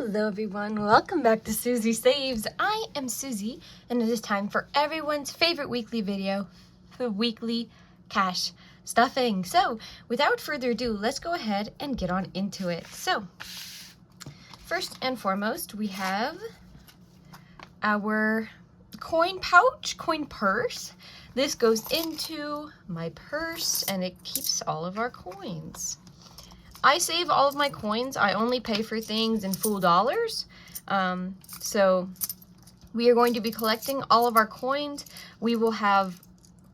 Hello everyone, welcome back to Susie Saves. I am Susie and it is time for everyone's favorite weekly video, the weekly cash stuffing. So without further ado, let's go ahead and get on into it. So first and foremost, we have our coin pouch, coin purse. This goes into my purse and it keeps all of our coins. I save all of my coins. I only pay for things in full dollars. So we are going to be collecting all of our coins. We will have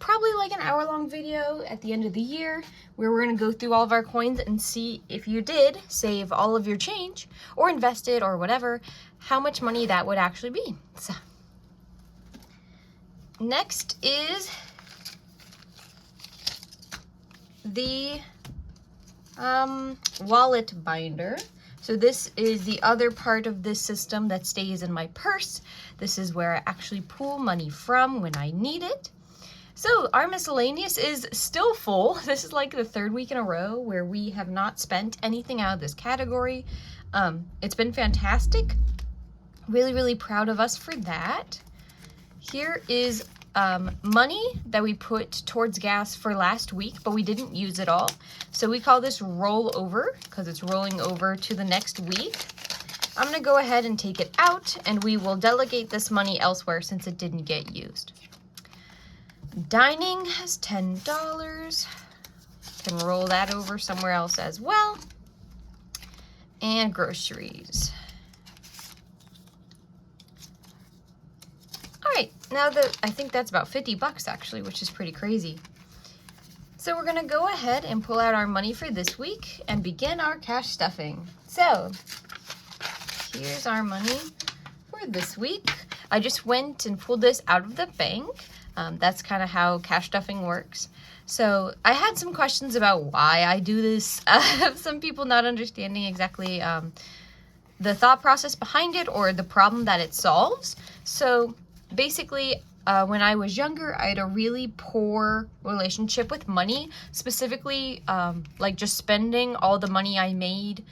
probably like an hour-long video at the end of the year where we're going to go through all of our coins and see if you did save all of your change or invest it or whatever, how much money that would actually be. So next is the wallet binder. So this is the other part of this system that stays in my purse. This is where I actually pull money from when I need it. So our miscellaneous is still full. This is like the third week in a row where we have not spent anything out of this category. It's been fantastic. Really proud of us for that. Here is money that we put towards gas for last week, but we didn't use it all. So we call this rollover because it's rolling over to the next week. I'm going to go ahead and take it out and we will delegate this money elsewhere since it didn't get used. Dining has $10. Can roll that over somewhere else as well. And groceries. Alright, now that I think that's about 50 bucks actually, which is pretty crazy. So we're gonna go ahead and pull out our money for this week and begin our cash stuffing. So here's our money for this week. I just went and pulled this out of the bank. That's kind of how cash stuffing works. So I had some questions about why I do this. Some people not understanding exactly the thought process behind it or the problem that it solves. So basically, when I was younger, I had a really poor relationship with money, specifically like just spending all the money I made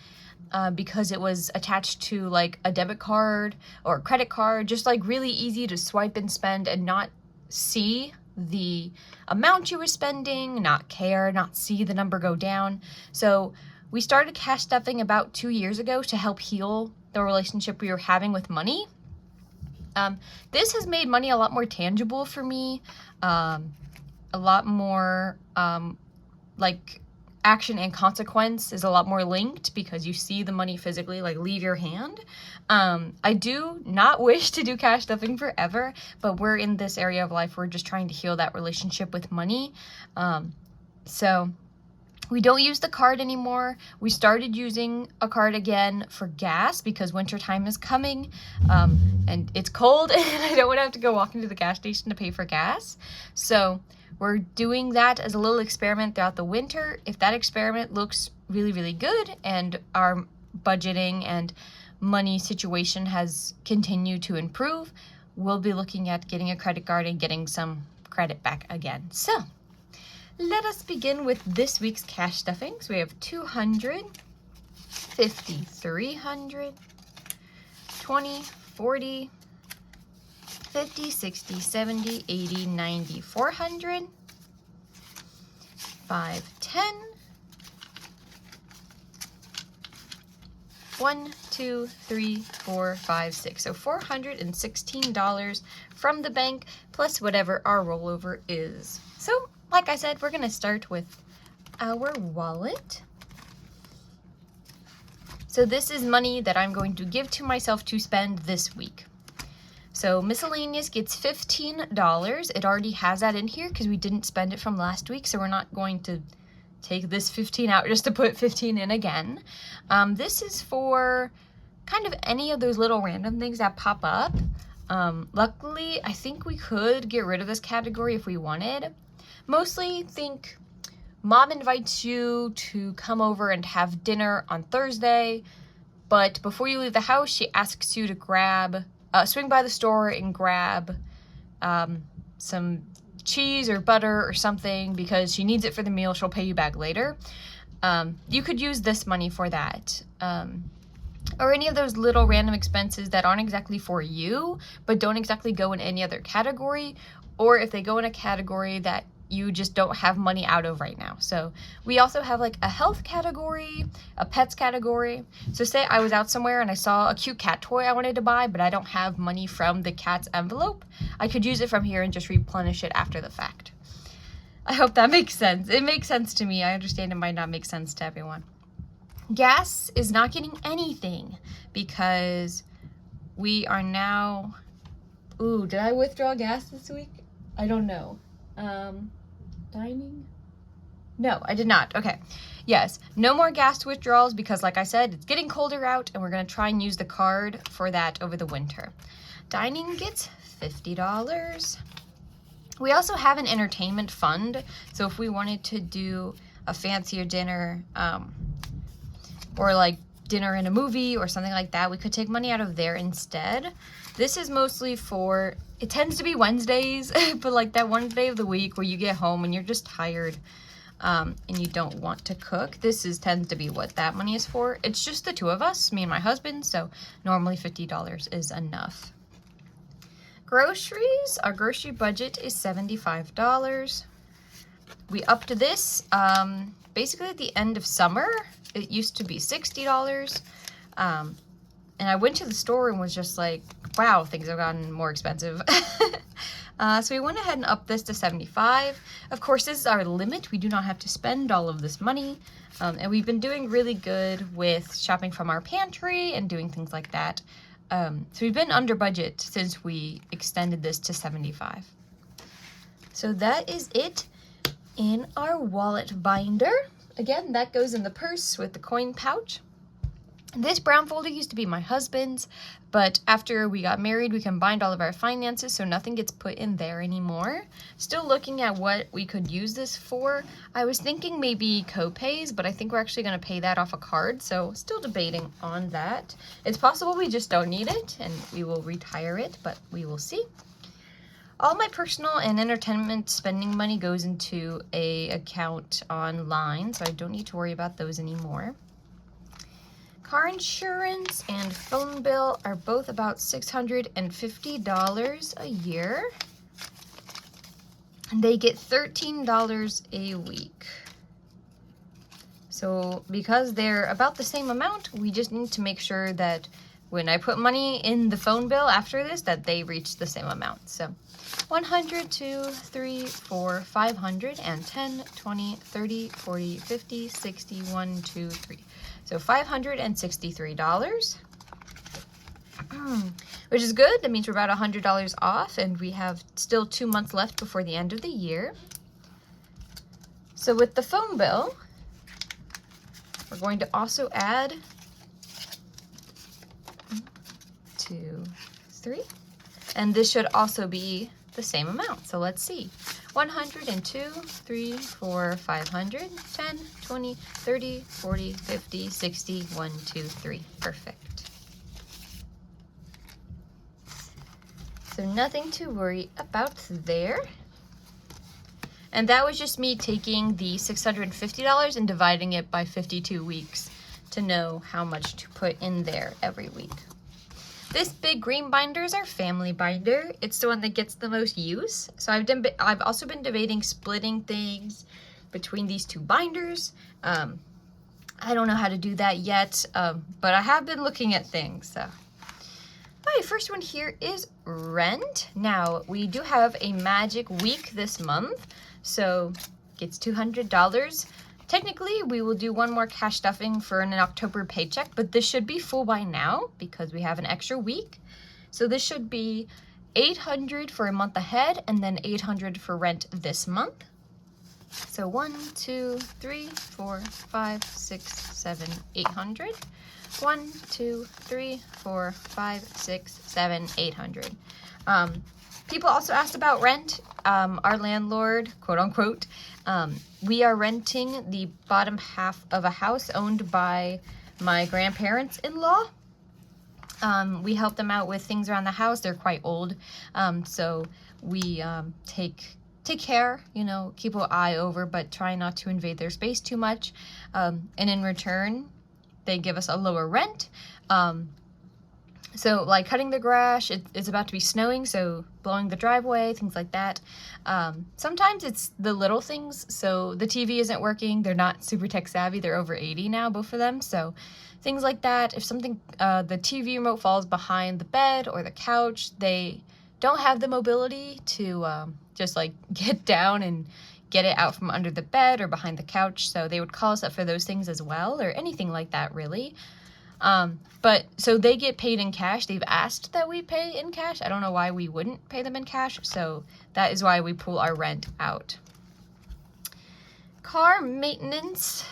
because it was attached to like a debit card or a credit card, just like really easy to swipe and spend and not see the amount you were spending, not care, not see the number go down. So we started cash stuffing about 2 years ago to help heal the relationship we were having with money. This has made money a lot more tangible for me, a lot more, like action and consequence is a lot more linked because you see the money physically like leave your hand. I do not wish to do cash stuffing forever, but we're in this area of life, we're just trying to heal that relationship with money. So we don't use the card anymore. We started using a card again for gas because wintertime is coming and it's cold and I don't want to have to go walk into the gas station to pay for gas. So we're doing that as a little experiment throughout the winter. If that experiment looks really good and our budgeting and money situation has continued to improve, we'll be looking at getting a credit card and getting some credit back again. So let us begin with this week's cash stuffing. So we have 200, 50, 300, 20, 40, 50, 60, 70, 80, 90, 400, 5, 10, 1, 2, 3, 4, 5, 6. So $416 from the bank plus whatever our rollover is. So like I said, we're going to start with our wallet. So this is money that I'm going to give to myself to spend this week. So miscellaneous gets $15. It already has that in here because we didn't spend it from last week. So we're not going to take this 15 out just to put 15 in again. This is for kind of any of those little random things that pop up. Luckily, I think we could get rid of this category if we wanted. Mostly think mom invites you to come over and have dinner on Thursday, but before you leave the house, she asks you to swing by the store and grab some cheese or butter or something because she needs it for the meal. She'll pay you back later. You could use this money for that. or any of those little random expenses that aren't exactly for you, but don't exactly go in any other category, or if they go in a category that you just don't have money out of right now. So we also have like a health category, a pets category. So say I was out somewhere and I saw a cute cat toy I wanted to buy, but I don't have money from the cat's envelope. I could use it from here and just replenish it after the fact. I hope that makes sense. It makes sense to me. I understand it might not make sense to everyone. Gas is not getting anything because we are now... Ooh, did I withdraw gas this week? I don't know. Dining? No, I did not. Okay. Yes, no more gas withdrawals because, like I said, it's getting colder out and we're going to try and use the card for that over the winter. Dining gets $50. We also have an entertainment fund. So if we wanted to do a fancier dinner, or like dinner and a movie or something like that, we could take money out of there instead. This is mostly for, it tends to be Wednesdays, but like that one day of the week where you get home and you're just tired and you don't want to cook. Tends to be what that money is for. It's just the two of us, me and my husband, so normally $50 is enough. Groceries, our grocery budget is $75. We upped this basically at the end of summer. It used to be $60. And I went to the store and was just like, wow, things have gotten more expensive. So we went ahead and upped this to $75. Of course, this is our limit. We do not have to spend all of this money. And we've been doing really good with shopping from our pantry and doing things like that. So we've been under budget since we extended this to $75. So that is it in our wallet binder. Again, that goes in the purse with the coin pouch. This brown folder used to be my husband's, but after we got married, we combined all of our finances, so nothing gets put in there anymore. Still looking at what we could use this for. I was thinking maybe co-pays, but I think we're actually going to pay that off a card, so still debating on that. It's possible we just don't need it, and we will retire it, but we will see. All my personal and entertainment spending money goes into an account online, so I don't need to worry about those anymore. Car insurance and phone bill are both about $650 a year. And they get $13 a week. So because they're about the same amount, we just need to make sure that when I put money in the phone bill after this, that they reach the same amount. So 100, 2, 3, 4, 500, and 10, 20, 30, 40, 50, 60, 1, 2, 3. So $563, which is good. That means we're about $100 off, and we have still 2 months left before the end of the year. So with the phone bill, we're going to also add 2, 3, and this should also be the same amount. So let's see. 100 and 2, 3, 4, 500, 10, 20, 30, 40, 50, 60, 1, 2, 3. Perfect. So nothing to worry about there. And that was just me taking the $650 and dividing it by 52 weeks to know how much to put in there every week. This big green binder is our family binder. It's the one that gets the most use. So I've also been debating splitting things between these two binders. I don't know how to do that yet, but I have been looking at things. So. All right, first one here is rent. Now, we do have a magic week this month, so it's $200. Technically, we will do one more cash stuffing for an October paycheck, but this should be full by now because we have an extra week. So this should be $800 for a month ahead and then $800 for rent this month. So 1, 2, 3, 4, 5, 6, 7, 800. 1, 2, 3, 4, 5, 6, 7, 800. People also asked about rent. Our landlord, quote unquote, we are renting the bottom half of a house owned by my grandparents-in-law. We help them out with things around the house. They're quite old, so we take care, you know, keep an eye over, but try not to invade their space too much. And in return, they give us a lower rent. So like cutting the grass, it's about to be snowing, so blowing the driveway, things like that. Sometimes it's the little things, so the TV isn't working, they're not super tech savvy, they're over 80 now, both of them, so things like that. If something, the TV remote falls behind the bed or the couch, they don't have the mobility to just like get down and get it out from under the bed or behind the couch, so they would call us up for those things as well, or anything like that really. But so they get paid in cash. They've asked that we pay in cash. I don't know why we wouldn't pay them in cash, so that is why we pull our rent out. Car maintenance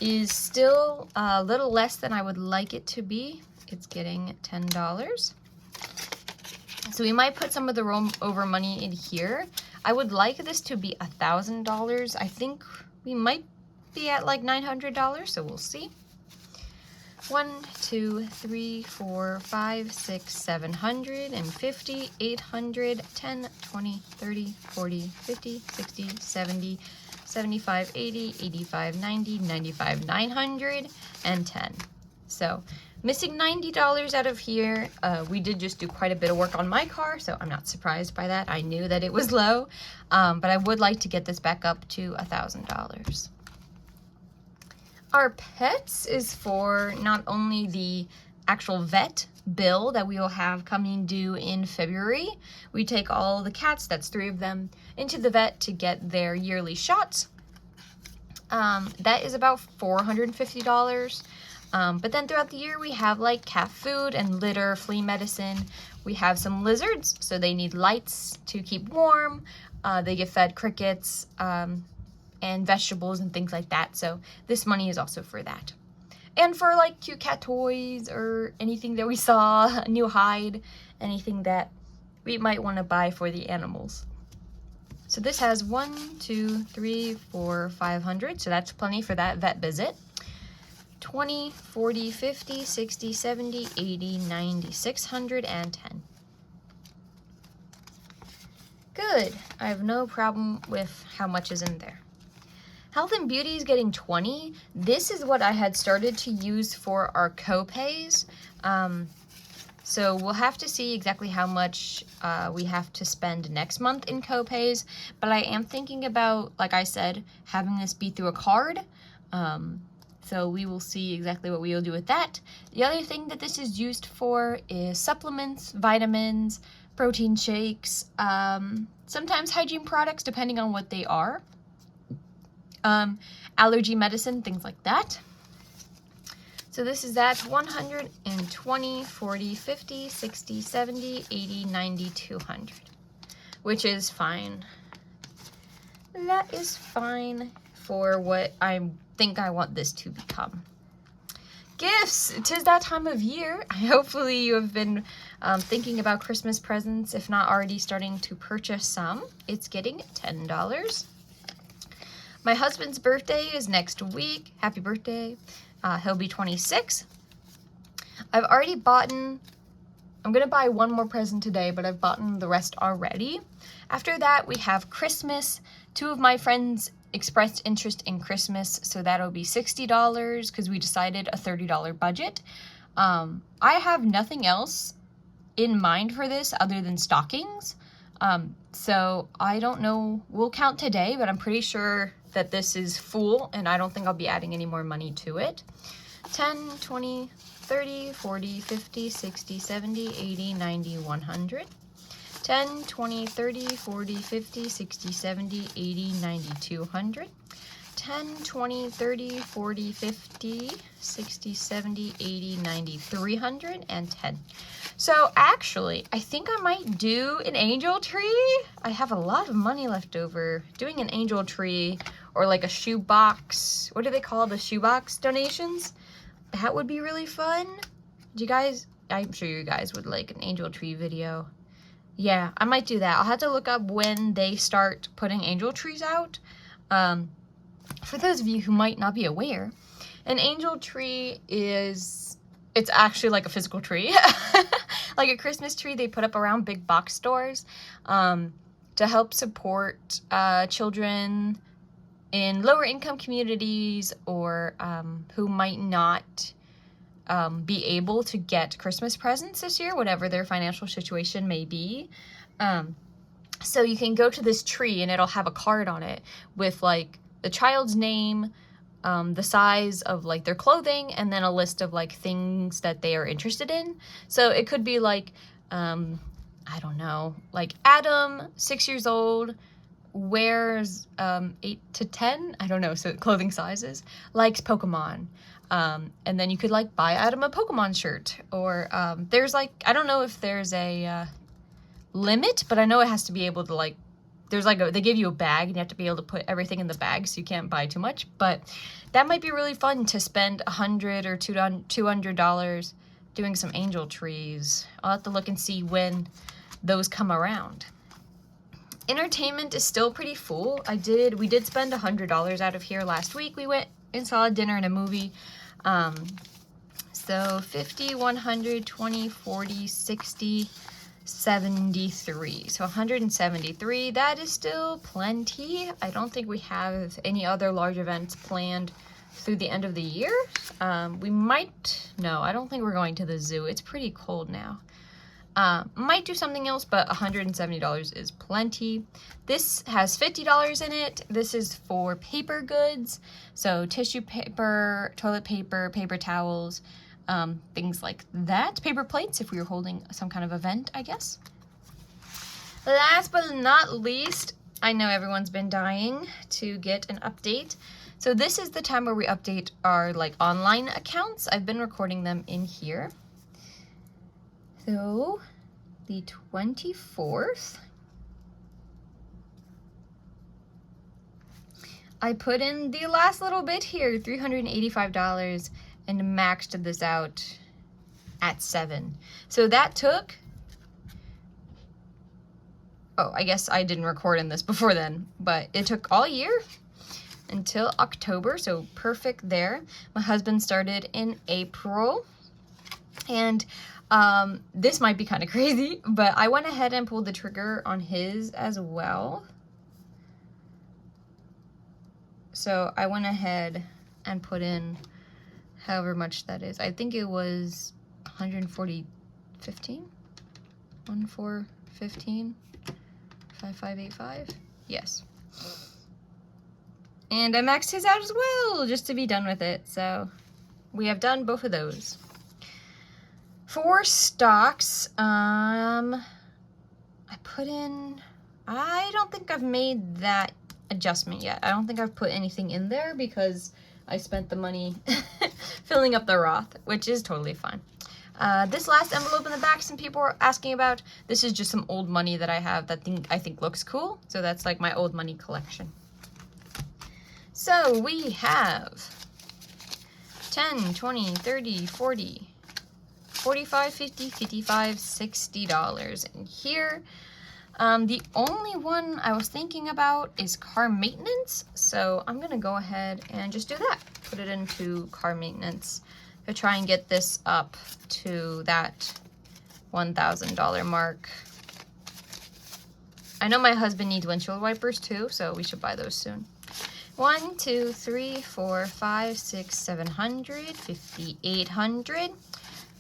is still a little less than I would like it to be. It's getting $10. So we might put some of the rollover money in here. I would like this to be $1,000. I think we might be at like $900, so we'll see. 1, 2, 3, 4, 5, 6, 750, 800, 10, 20, 30, 40, 50, 60, 70, 75, 80, 85, 90, 95, 900, and 10. So missing $90 out of here. We did just do quite a bit of work on my car, so I'm not surprised by that. I knew that it was low, but I would like to get this back up to $1,000. Our pets is for not only the actual vet bill that we will have coming due in February. We take all the cats, that's 3 of them, into the vet to get their yearly shots. That is about $450. But then throughout the year we have like cat food and litter, flea medicine. We have some lizards, so they need lights to keep warm. They get fed crickets, and vegetables and things like that. So this money is also for that. And for like cute cat toys or anything that we saw, a new hide, anything that we might want to buy for the animals. So this has 1, 2, 3, 4, 500. So that's plenty for that vet visit. 20, 40, 50, 60, 70, 80, 90, 600, and 10. Good. I have no problem with how much is in there. Health and Beauty is getting 20. This is what I had started to use for our co-pays. So we'll have to see exactly how much we have to spend next month in co-pays. But I am thinking about, like I said, having this be through a card. So we will see exactly what we will do with that. The other thing that this is used for is supplements, vitamins, protein shakes, sometimes hygiene products, depending on what they are. Allergy medicine, things like that. So this is at 120, 40, 50, 60, 70, 80, 90, 200, which is fine. That is fine for what I think I want this to become. Gifts! 'Tis that time of year. Hopefully you have been thinking about Christmas presents, if not already starting to purchase some. It's getting $10. My husband's birthday is next week. Happy birthday. He'll be 26. I've already bought, I'm going to buy one more present today, but I've bought the rest already. After that, we have Christmas. 2 of my friends expressed interest in Christmas, so that'll be $60 because we decided a $30 budget. I have nothing else in mind for this other than stockings. So I don't know. We'll count today, but I'm pretty sure that this is full, and I don't think I'll be adding any more money to it. 10, 20, 30, 40, 50, 60, 70, 80, 90, 100. 10, 20, 30, 40, 50, 60, 70, 80, 90, 200. 10, 20, 30, 40, 50, 60, 70, 80, 90, 300, and 10. So actually, I think I might do an angel tree. I have a lot of money left over. Doing an angel tree or like a shoebox. What do they call the shoebox donations? That would be really fun. Do you guys, I'm sure you guys would like an angel tree video. Yeah, I might do that. I'll have to look up when they start putting angel trees out. For those of you who might not be aware, an angel tree is, it's actually like a physical tree. Like a Christmas tree they put up around big box stores to help support children in lower income communities or who might not be able to get Christmas presents this year, whatever their financial situation may be. So you can go to this tree and it'll have a card on it with like the child's name, the size of like their clothing, and then a list of like things that they are interested in. So it could be like, I don't know, like Adam, 6 years old, wears 8 to 10, I don't know, so clothing sizes, likes Pokemon. And then you could like buy Adam a Pokemon shirt, or there's like, I don't know if there's a limit, but I know it has to be able to like, there's like they give you a bag and you have to be able to put everything in the bag, so you can't buy too much. But that might be really fun to spend $100 or $200 doing some angel trees. I'll have to look and see when those come around. Entertainment is still pretty full. We did spend $100 out of here last week. We went and saw a dinner and a movie. So 50, 100, 20, 40, 60, 73. So 173. That is still plenty. I don't think we have any other large events planned through the end of the year. We might, no, I don't think we're going to the zoo. It's pretty cold now. Might do something else, but $170 is plenty. This has $50 in it. This is for paper goods. So tissue paper, toilet paper, paper towels, things like that. Paper plates if we were holding some kind of event, I guess. Last but not least, I know everyone's been dying to get an update. So this is the time where we update our like online accounts. I've been recording them in here. So the 24th, I put in the last little bit here, $385, and maxed this out at 7. So that took, oh, I guess I didn't record in this before then, but it took all year until October, so perfect there. My husband started in April, and this might be kind of crazy, but I went ahead and pulled the trigger on his as well. So I went ahead and put in however much that is. I think it was 140.15, 1415, 5585. Yes. And I maxed his out as well, just to be done with it. So we have done both of those. For stocks, I put in, I don't think I've made that adjustment yet. I don't think I've put anything in there because I spent the money filling up the Roth, which is totally fine. This last envelope in the back, some people were asking about. This is just some old money that I have that I think looks cool. So that's like my old money collection. So we have 10, 20, 30, 40, 45, 50, 55, $60 in here. The only one I was thinking about is car maintenance. So I'm gonna go ahead and just do that. Put it into car maintenance to try and get this up to that $1,000 mark. I know my husband needs windshield wipers too, so we should buy those soon. 1, 2, 3, 4, 5, 6, 700, 5,800,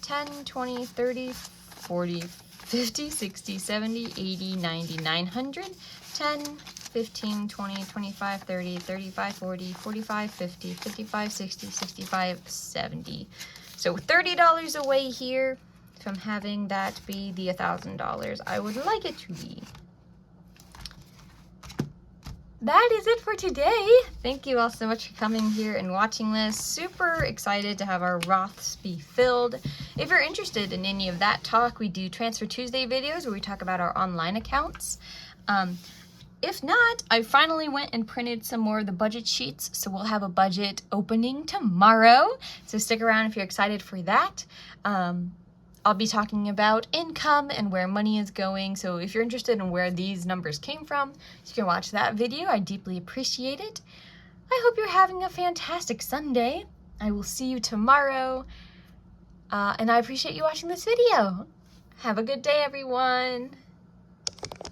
10, 20, 30, 40, 50, 60, 70, 80, 90, 900, 10, 15, 20, 25, 30, 35, 40, 45, 50, 55, 60, 65, 70. So $30 away here from having that be the $1,000 I would like it to be. That is it for today. Thank you all so much for coming here and watching this. Super excited to have our Roths be filled. If you're interested in any of that talk, we do Transfer Tuesday videos where we talk about our online accounts. If not, I finally went and printed some more of the budget sheets, so we'll have a budget opening tomorrow. So stick around if you're excited for that. I'll be talking about income and where money is going. So if you're interested in where these numbers came from, you can watch that video. I deeply appreciate it. I hope you're having a fantastic Sunday. I will see you tomorrow. And I appreciate you watching this video. Have a good day, everyone.